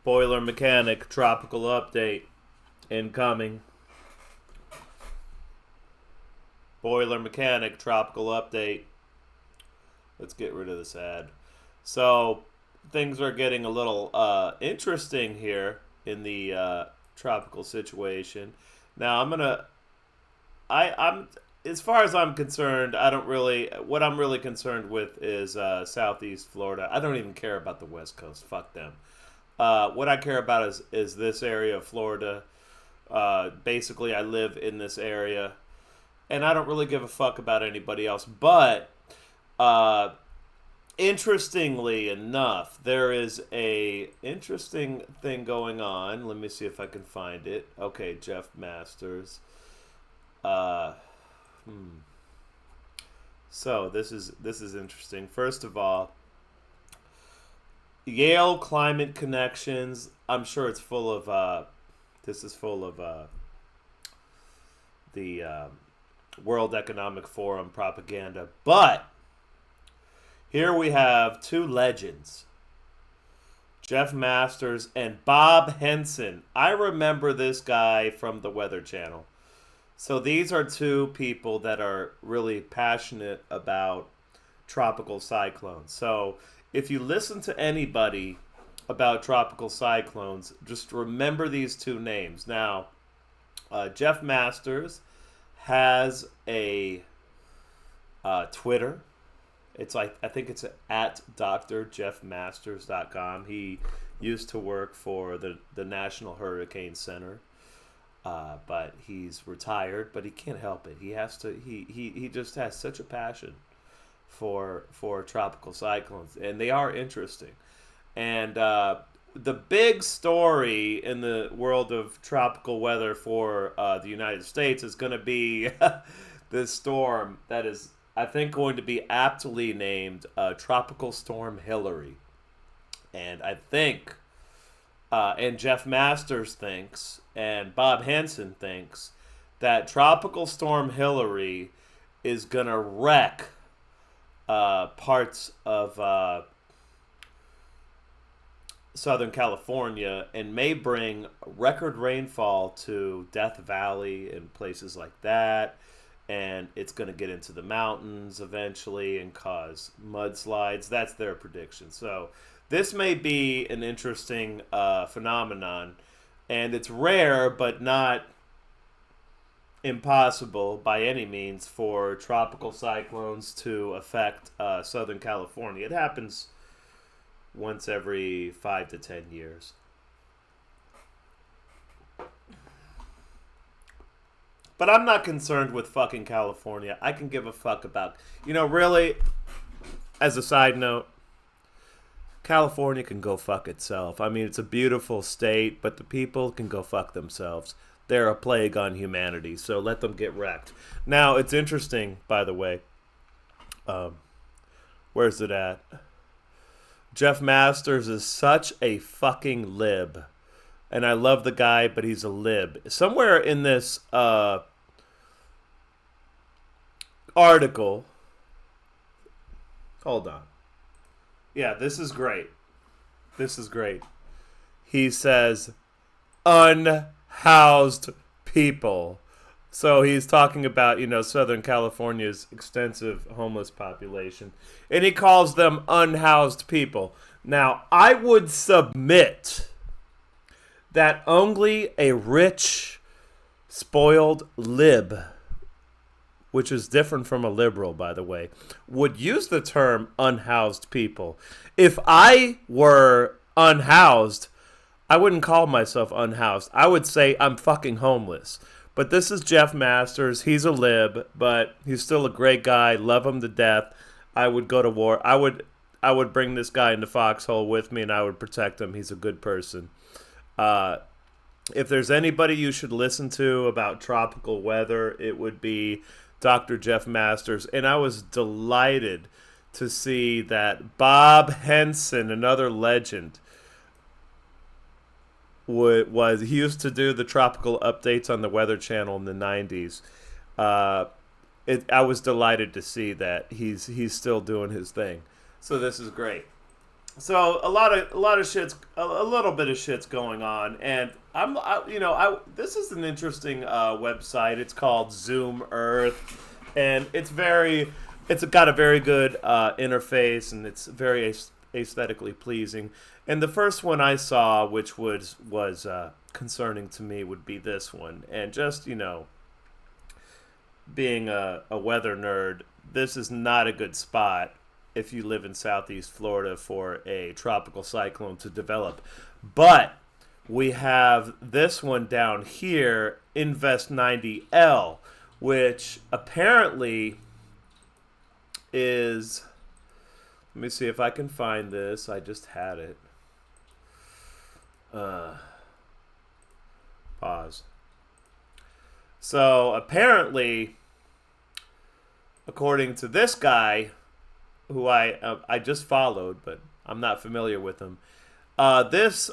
Boiler mechanic tropical update incoming. Boiler mechanic tropical update. Let's get rid of this ad. So things are getting a little interesting here in the tropical situation. Now I'm as far as I'm concerned, I don't really. What I'm really concerned with is Southeast Florida. I don't even care about the West Coast. Fuck them. What I care about is this area of Florida. Basically, I live in this area, and I don't really give a fuck about anybody else. But interestingly enough, there is a interesting thing going on. Let me see if I can find it. Okay, Jeff Masters. So this is interesting. First of all, Yale Climate Connections. I'm sure it's full of. This is full of the World Economic Forum propaganda. But here we have two legends, Jeff Masters and Bob Henson. I remember this guy from the Weather Channel. So these are two people that are really passionate about tropical cyclones. So if you listen to anybody about tropical cyclones, just remember these two names. Now, Jeff Masters has a Twitter. It's like, I think it's at drjeffmasters.com. He used to work for the National Hurricane Center. But he's retired, but he can't help it. He has to. He just has such a passion for tropical cyclones, and they are interesting. And the big story in the world of tropical weather for the United States is going to be this storm that is, I think, going to be aptly named Tropical Storm Hillary. And I think, and Jeff Masters thinks, and Bob Henson thinks, that Tropical Storm Hillary is going to wreck parts of Southern California and may bring record rainfall to Death Valley and places like that. And it's going to get into the mountains eventually and cause mudslides. That's their prediction. So this may be an interesting phenomenon. And it's rare, but not impossible by any means for tropical cyclones to affect Southern California. It happens once every 5 to 10 years. But I'm not concerned with fucking California. I can give a fuck about... really, as a side note, California can go fuck itself. I mean, it's a beautiful state, but the people can go fuck themselves. They're a plague on humanity, so let them get wrecked. Now, it's interesting, by the way. Where's it at? Jeff Masters is such a fucking lib. And I love the guy, but he's a lib. Somewhere in this article... Hold on. Yeah, this is great. This is great. He says, unhoused people. So he's talking about, Southern California's extensive homeless population. And he calls them unhoused people. Now, I would submit that only a rich, spoiled lib, which is different from a liberal, by the way, would use the term unhoused people. If I were unhoused, I wouldn't call myself unhoused. I would say I'm fucking homeless. But this is Jeff Masters. He's a lib, but he's still a great guy. Love him to death. I would go to war. I would bring this guy into Foxhole with me, and I would protect him. He's a good person. If there's anybody you should listen to about tropical weather, it would be Dr. Jeff Masters. And I was delighted to see that Bob Henson, another legend, he used to do the tropical updates on the Weather Channel in the 90s. I was delighted to see that he's still doing his thing. So this is great. So a lot of shit's a little bit of shit's going on, and this is an interesting website. It's called Zoom Earth, and it's got a very good interface, and it's very aesthetically pleasing. And the first one I saw, which was concerning to me, would be this one. And just being a weather nerd, this is not a good spot if you live in southeast Florida for a tropical cyclone to develop. But we have this one down here, Invest 90L, which apparently is. Let me see if I can find this. I just had it. Pause. So apparently, according to this guy, who I just followed, but I'm not familiar with him. This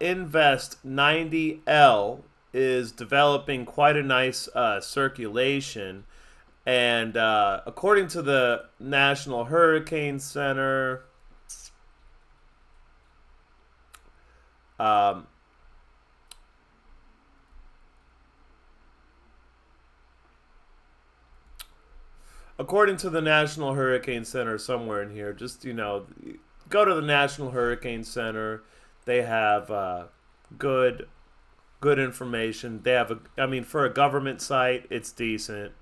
Invest 90L is developing quite a nice circulation, and according to the National Hurricane Center, um, according to the National Hurricane Center, somewhere in here, just go to the National Hurricane Center. They have good information. They have for a government site, it's decent.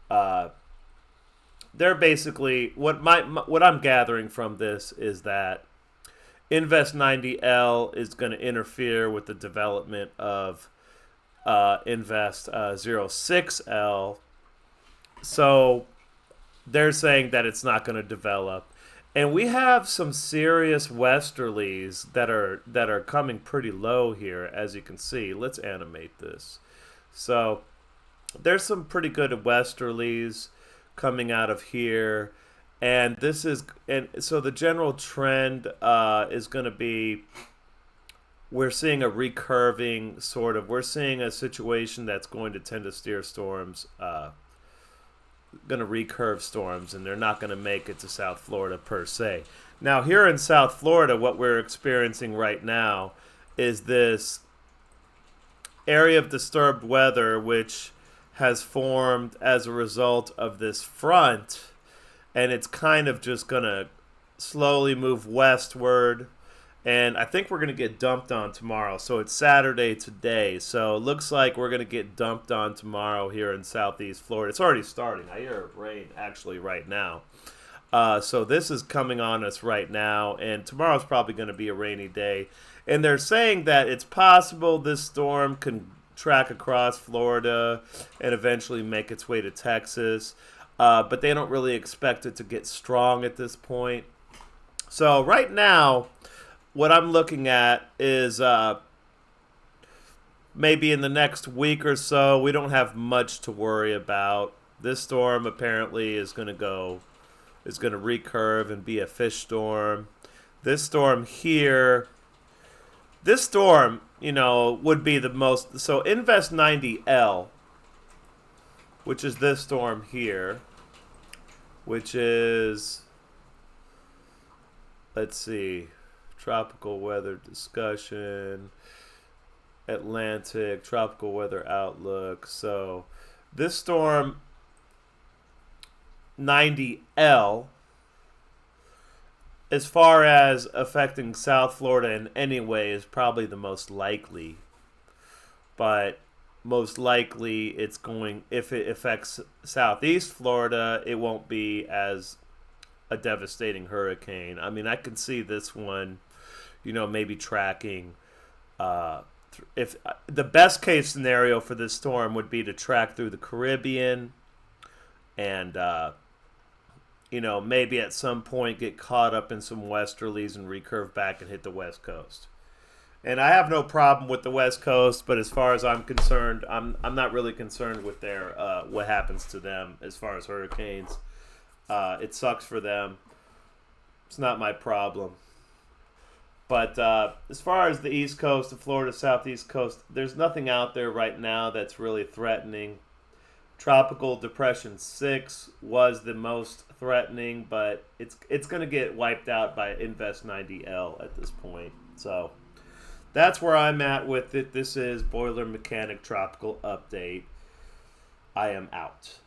They're basically what I'm gathering from this is that Invest 90L is going to interfere with the development of Invest 06L. So they're saying that it's not going to develop. And we have some serious westerlies that are coming pretty low here, as you can see. Let's animate this. So there's some pretty good westerlies coming out of here, and so the general trend is going to be, we're seeing a recurving sort of. We're seeing a situation that's going to tend to steer storms. Going to recurve storms, and they're not going to make it to South Florida per se. Now, here in South Florida, what we're experiencing right now is this area of disturbed weather, which has formed as a result of this front, and it's kind of just going to slowly move westward. And I think we're going to get dumped on tomorrow. So it's Saturday today. So it looks like we're going to get dumped on tomorrow here in southeast Florida. It's already starting. I hear rain actually right now. So this is coming on us right now. And tomorrow's probably going to be a rainy day. And they're saying that it's possible this storm can track across Florida and eventually make its way to Texas. But they don't really expect it to get strong at this point. So right now, what I'm looking at is maybe in the next week or so, we don't have much to worry about. This storm apparently is going to recurve and be a fish storm. This storm here, would be the most. So Invest 90L, which is this storm here, which is, let's see, tropical weather discussion, Atlantic, tropical weather outlook. So this storm 90L, as far as affecting South Florida in any way, is probably the most likely. But most likely if it affects southeast Florida, it won't be as a devastating hurricane. I mean, I can see this one, maybe tracking. If the best case scenario for this storm would be to track through the Caribbean, and maybe at some point get caught up in some westerlies and recurve back and hit the West Coast. And I have no problem with the West Coast, but as far as I'm concerned, I'm not really concerned with their what happens to them as far as hurricanes. It sucks for them. It's not my problem. But as far as the East Coast, the Florida Southeast Coast, there's nothing out there right now that's really threatening. Tropical Depression 6 was the most threatening, but it's going to get wiped out by Invest 90L at this point. So that's where I'm at with it. This is Boiler Mechanic Tropical Update. I am out.